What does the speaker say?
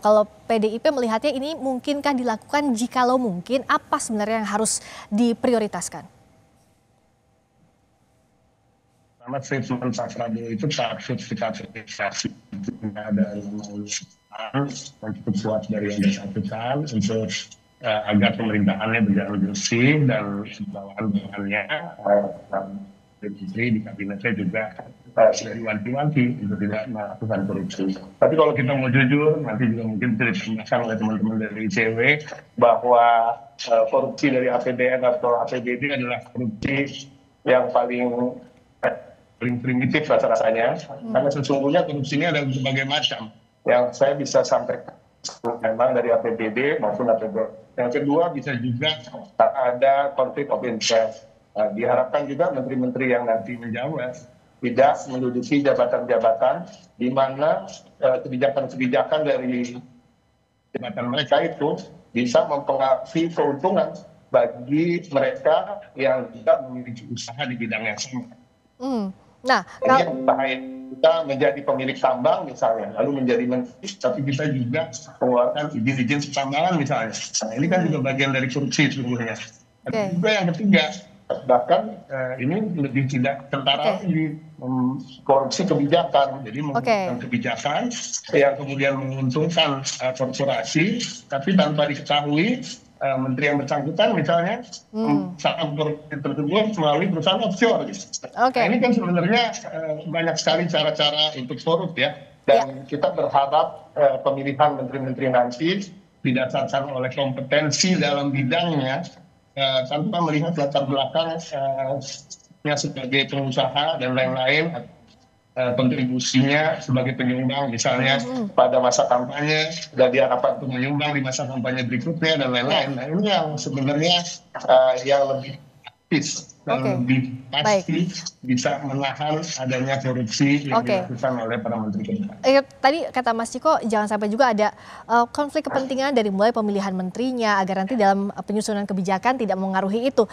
Kalau PDIP melihatnya ini mungkinkah dilakukan, jikalau mungkin apa sebenarnya yang harus diprioritaskan? Pertama statement Pak Prabowo itu patut kita apresiasi. Ada yang cukup kuat dari yang bersangkutan untuk agar pemerintahannya berjalan bersih dan bawahan-bawahannya Menteri di kabinetnya juga sudah diwanti-wanti untuk tidak melakukan korupsi. Tapi kalau kita mau jujur, nanti juga mungkin bisa ditambahkan oleh teman-teman dari ICW bahwa korupsi dari APBN atau APBD adalah korupsi yang paling primitif rasa-rasanya, karena sesungguhnya korupsi ini ada berbagai macam. Yang saya bisa sampaikan memang dari APBD maupun APBN. Yang kedua bisa juga ada konflik of interest. Diharapkan juga menteri-menteri yang nanti menjabat tidak menduduki jabatan-jabatan di mana kebijakan-kebijakan dari jabatan mereka itu bisa mempengaruhi keuntungan bagi mereka yang tidak memiliki usaha di bidang yang sama. Nah, ini yang bahaya. Kita menjadi pemilik tambang misalnya, lalu menjadi menteri, tapi kita juga mengeluarkan izin-izin pertambangan misalnya. Nah, ini kan juga bagian dari korupsi sesungguhnya. Tapi juga yang ketiga, bahkan ini lebih tidak kentara di korupsi kebijakan. Jadi menggunakan kebijakan yang kemudian menguntungkan korporasi, tapi tanpa diketahui menteri yang bersangkutan misalnya sangat korupsi tersebut melalui perusahaan offshore. Nah, ini kan sebenarnya banyak sekali cara-cara untuk korup ya. Dan kita berharap pemilihan menteri-menteri nanti didasarkan oleh kompetensi dalam bidangnya, tanpa melihat latar belakangnya sebagai pengusaha dan lain-lain, kontribusinya sebagai penyumbang misalnya pada masa kampanye dan diharapkan untuk menyumbang di masa kampanye berikutnya dan lain-lain. Nah, ini yang sebenarnya yang lebih aktif dan lebih pasti bisa menahan adanya korupsi yang dilakukan oleh para menteri ke depan. Tadi kata Mas Ciko, jangan sampai juga ada konflik kepentingan dari mulai pemilihan menterinya agar nanti dalam penyusunan kebijakan tidak mengaruhi itu.